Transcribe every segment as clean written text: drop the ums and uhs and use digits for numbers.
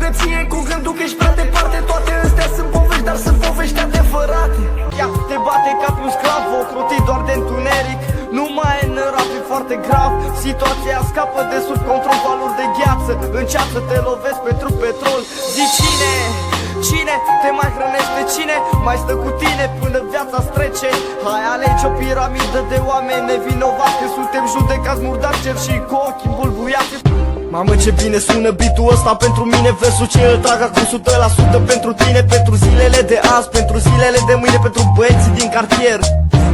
bogăție cu gândul că ești prea departe. Toate astea sunt povești, dar sunt povești adevărate. Ea te bate ca pe un sclav, ocrotit doar de întuneric. Nu mai e în rap, e foarte grav. Situația scapă de sub control, valuri de gheață. În ceață te lovesc pentru petrol. Zici cine te mai hrănește, cine mai stă cu tine până viața strece? Hai alegi o piramidă de oameni nevinovați, că suntem judecați murdari, cer și cu ochii îmbulbuiați. Mamă, ce bine sună beat-ul ăsta pentru mine. Versul ce îl trag acum 100% pentru tine. Pentru zilele de azi, pentru zilele de mâine, pentru băieții din cartier.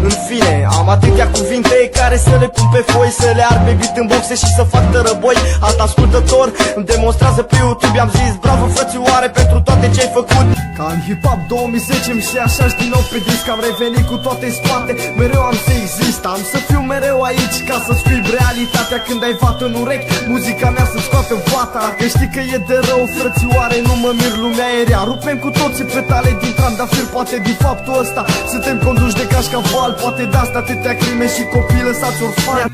În fine, am atâtea cuvinte care să le pun pe foi, să le arde beat în boxe și să fac tărăboi. Alt ascultător îmi demonstrează pe YouTube. I-am zis bravo frățioare pentru toate ce-ai făcut. Ca în hip-hop 2010 mi se așa-și din nou pe disc. Am revenit cu toate în spate, mereu am să exist. Am să fiu mereu aici ca să scriu realitatea. Când ai vat în urechi, muzica mea să scoată vata. Că știi că e de rău, frățioare, nu mă mir, lumea e rea. Rupem cu toții petale din trandafir, poate din faptul ăsta suntem conduși de cașcaval. Poate de asta atâtea crime și copii lăsați orfani.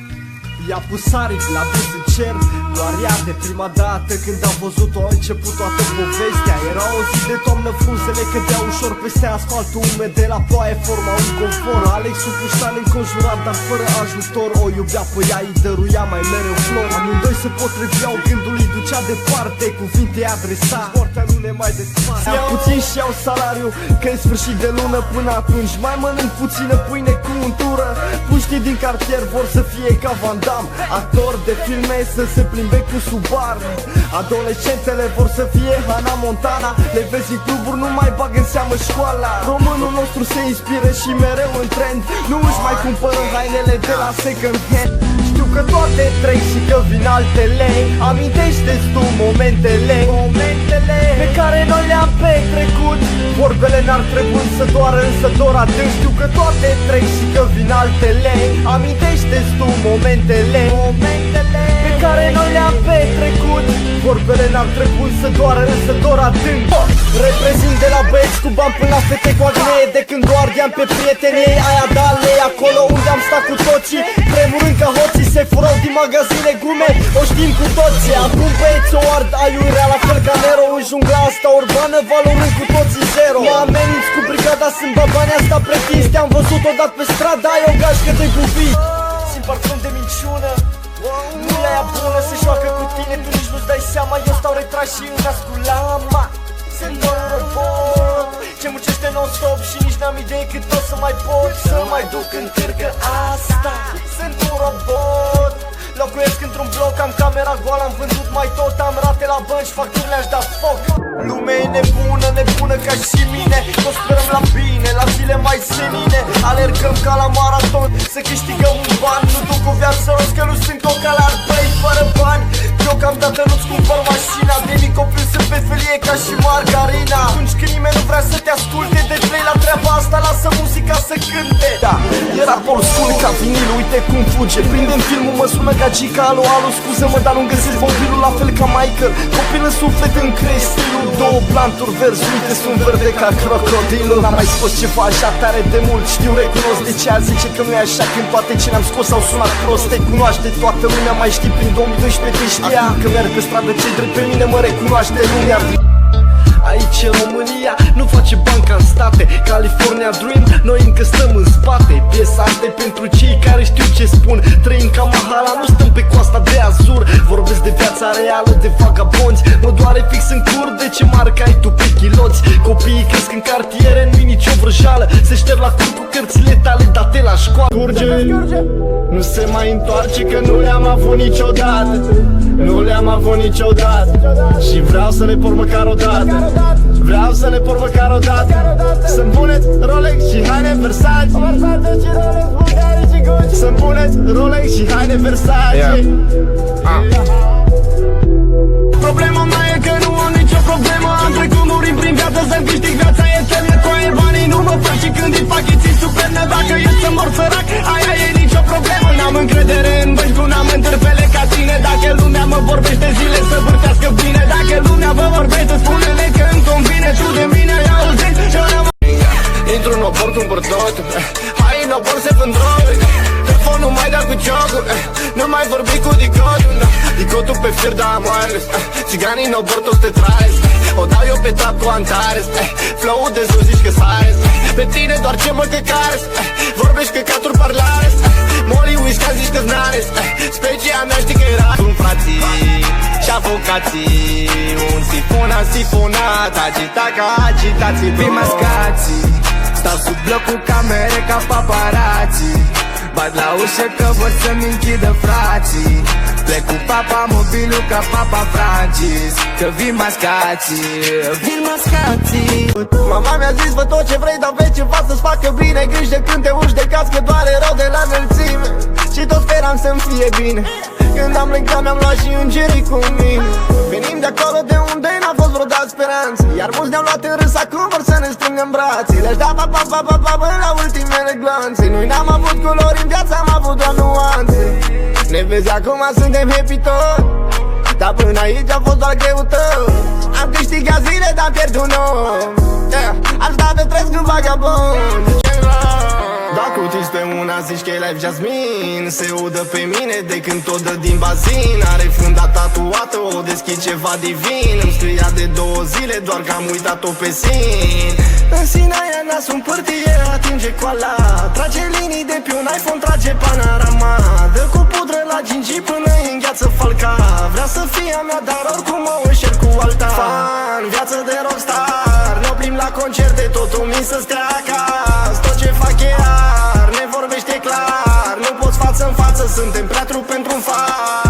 I-a pus aripi la bus în cer, doar ea de prima dată când am văzut-o a început toată povestea. Era o zi de toamnă, frunzele cădeau ușor peste asfaltul umed, de la ploaie forma un confort. Alex un puștan înconjurat, dar fără ajutor. O iubea pe ea, îi dăruia mai mereu flori. Amândoi se potriveau, gândul îi ducea departe, cuvinte adresa, portea nu ne mai desparte. Ia puțin și iau salariu, că e sfârșit de lună. Până atunci mai mănânc puțină pâine cu untură. Puștii din cartier vor să fie ca Van Damme, actori de filme să se plimbe cu Subaru. Adolescentele vor să fie Hannah Montana. Le vezi în cluburi, nu mai bag în seamă școala. Românul nostru se inspiră și mereu în trend. Nu își mai cumpără hainele de la second hand. Știu că toate trec și că vin altele. Amintește-ți tu momentele pe care noi le-am petrecut. Vorbele n-ar trebui să doară, însă dor atât. Știu că toate trec și că vin altele. Amintește-ți tu momentele pe care noi le-am petrecut. Vorbele n-ar trebui să doară, însă dor adânc. Reprezint de la băieți cu bani până la fete cu acne, de când o ardeam pe prietenie aia dale. Acolo unde am stat cu toții, tremurând ca hoții, se furau din magazine gume, o știm cu toții. Acum băieți o ard aiurea la fel ca Nero. În jungla asta urbană valorând cu toții zero. Mă ameninți cu brigada, sunt babanii asta pretins. Te-am văzut odată pe stradă, ai o gașcă de buvit. Simt parfum de minciună, nu e aia bună, se joacă cu tine, tu nici nu-ți dai seama. Eu stau retras și îmi nasc cu lama. Sunt doar un robot ce muncește non-stop și nici n-am idee cât o să mai pot să mai duc în cârcă asta. Sunt un robot, locuiesc într-un bloc, am camera goală, am vândut mai tot. Am rate la bănci, facturile aș da foc. Lumea e nebună, nebună ca și mine. Toți sperăm la bine, la zile mai senine. Alergăm ca la maraton, să câștigăm un ban. Nu duc o viață rost, că nu sunt cocalar, băi, fără bani. Deocamdată nu-ți cumpăr mașina. De mic copil sunt pe felie ca și margarina. Atunci când nimeni nu vrea să te asculte, de play la treaba asta, lasă muzica să cânte. Da, era Paul School ca vinil, uite cum fuge. Prindem filmul, mă sună ca Gica. Alo, alo, scuză-mă, dar nu găsesc mobilul la fel ca Michael. Copil în suflet îmi crezi stilul. Două planturi verzi, uite, sunt verde ca crocodilul. N-am mai scos ceva așa tare de mult, știu, recunosc. De ce a zice că nu e așa când toate ce ne-am scos au sunat prost? Te cunoaște toată lumea, mai știi prin 2012 te știa. Acum că merg pe stradă, cei drept pe mine mă recunoaște lumea. Aici în România nu face banca în state. California Dream, noi încă stăm în spate. Piesa asta e pentru cei care știu ce spun. Trăim ca Mahala, nu stăm pe coasta de Azur. Vorbesc de viața reală, de vagabonzi. Mă doare fix în cur de ce marcă ai tu pe chiloți. Copiii cresc în cartiere, nu-i nicio vrăjală. Se șterg la cur cu cărțile tale date la școală. Curge, nu se mai întoarce, că nu le-am avut niciodată. Nu le-am avut niciodată. Și vreau să le porm măcar o dată. Vreau să le porm măcar o dată. Să-mi puneți Rolex și haine Versace. Să-mi puneți Rolex și haine Versace. Problema mea e că nu am nicio problemă. Am trecut murind prin viață să-mi câștig viața eternă. Coaie banii nu mă fac și când îi fac îi țin sub pernă. Dacă e să mor sărac, aia e nicio problemă. N-am încredere în bănci, nu am întârpele ca tine. Dacă lumea mă vorbește zile să vârtească bine. Dacă lumea vă vorbește, spune-le că îmi convine. Tu de mine ai auzit ce n-am. Intru în obor, cumpăr tot. Hai în obor să vând drog. Telefonul mai dat cu ciocul. Nu mai vorbi cu dicotul. Dicotul desierto de amores. Țiganii n-au bor, toți te traes. O dau eu pe top cu Antares. Flow-ul de sus zici că sares. Pe tine doar ce mă căcares. Vorbești căcaturi parlares. Molly Whisky zici că-s nares. Specia mea știi că era un frații și avocații. Un sifon a sifonat, agitat ca agitații. Vin mascații, stau sub bloc cu camere ca paparații. Bat la ușă că vor să-mi închidă frații. Plec cu papa mobilul ca papa Francis. Că vin mascații, vin mascații. Mama mi-a zis fă tot ce vrei, dar vezi ceva să-ți facă bine. Grijă când te urci de caz că doare rău de la înălțime. Și tot speram să-mi fie bine. Când am plecat mi-am luat și îngerii cu mine. Venim de acolo de unde n-a fost vreodată speranță. Iar mulți ne-au luat în râs, acum vor să ne strângem brații. Le-aș da pa până la ultimele glanțe. Noi n-am avut culori în viață, am avut doar nuanțe. Ne vezi acum, suntem happy tot. Dar până aici a fost doar greutău. Am câștigat zile, dar pierd un om. Aș da de trăiesc în vagabond. Dacă uitiți pe una zici că e live Jasmine. Se udă pe mine de când tot dă din bazin. Are funda tatuată, o deschid ceva divin. Îmi scria de 2 zile, doar că am uitat-o pe sin. În Sinaia nas un pârtie, atinge coala. Trage linii de pe un iPhone, trage panorama. Dă cu pudră la gingi până îngheață falca. Vrea să fie a mea, dar oricum o înșerc cu alta. Fan, viață de rockstar. Ne oprim la concerte, totul mi să stea acasă. Tot ce fac e ar, ne vorbește clar. Nu poți față în față, suntem prea trup pentru un far.